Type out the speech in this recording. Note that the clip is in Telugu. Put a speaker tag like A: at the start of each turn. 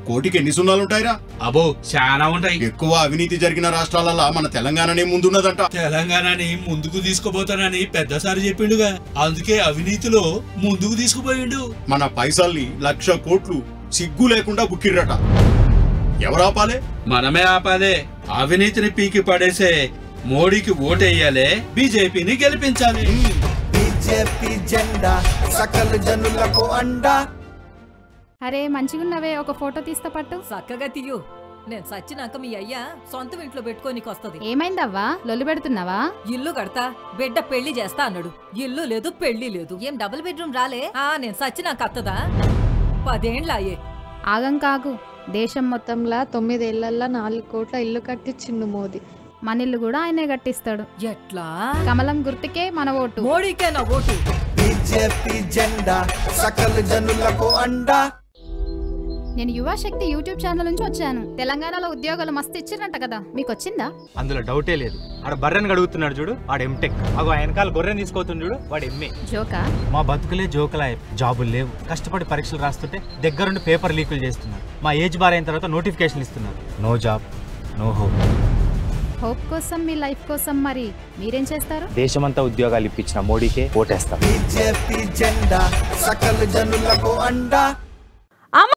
A: కోటికి ఎన్ని సున్నాలుంటాయిరా?
B: అబో చాలా ఉంటాయి.
A: ఎక్కువ అవినీతి జరిగిన రాష్ట్రాలలో మన తెలంగాణనే ముందున్నదంట.
B: తెలంగాణని ముందుకు తీసుకుపోతానని పెద్దసారి చెప్పిండుగా, అందుకే అవినీతిలో ముందుకు తీసుకుపోయిండు.
A: మన పైసల్ని 1,00,000 కోట్లు సిగ్గు లేకుండా బుక్కిర్రట. ఎవరాపాలే?
B: మనమే ఆపాలే. అవినీతిని పీకి పడేసే మోడీకి ఓటేయాలి, బీజేపీని గెలిపించాలి.
C: బీజేపీ జెండా సకల జనులకు అండా.
D: అరే మంచిగున్నవే, ఒక ఫోటో తీస్తా పట్టు.
E: చక్కగా తీయు. నేను సచ్చినాక మీ అయ్యా సొంతం ఇంట్లో పెట్టుకోనికొస్తది.
D: ఏమైందవ్వా, లొల్లి పెడుతున్నావా?
E: ఇల్లు కడతా, బిడ్డ పెళ్లి చేస్తా అన్నాడు. ఇల్లు లేదు, పెళ్లి లేదు. ఏం డబుల్ బెడ్రూమ్ రాలే? నేను సచ్చినాక అత్తదా? 10 ఏండ్లాయే.
D: ఆగం కాగు.
F: దేశం మొత్తంలో 9 ఏళ్లలో 4 కోట్ల ఇల్లు కట్టించిండు మోదీ.
D: మన ఇల్లు కూడా ఆయనే కట్టిస్తాడు.
E: ఎట్లా?
D: కమలం గుర్తుకే మన ఓటు.
E: మోడీకే నా ఓటు.
C: బీజేపీ జెండా సకల జనులకు అండా.
D: నేను యువశక్తి యూట్యూబ్ ఛానల్ నుంచి వచ్చాను. తెలంగాణలో ఉద్యోగాలు మస్తు ఇచ్చిరంట కదా, మీకు వచ్చిందా?
G: అందులో డౌటే లేదు. ఆడ బర్రెని అడుగుతున్నాడు చూడు, వాడు ఎంటెక్. అగో వెనకాల గొర్రెని తీసుకొస్తుంది చూడు, వాడు ఎంఏ.
D: జోకా?
G: మా బతుకులే జోకులా. జాబులు లేవు, కష్టపడి పరీక్షలు రాస్తుంటే దగ్గరుండి పేపర్ లీకులు చేస్తున్నారు. మా ఏజ్ బార్ అయిన తర్వాత నోటిఫికేషన్ ఇస్తున్నారు. No job, no hope.
D: Hope కోసం, మీ లైఫ్ కోసం మరి మీరేం చేస్తారు?
G: దేశమంతా ఉద్యోగాలు ఇప్పించిన మోడీకే ఓటేస్తాం.
C: బీజేపీ జెండా సకల జనులకు అండా.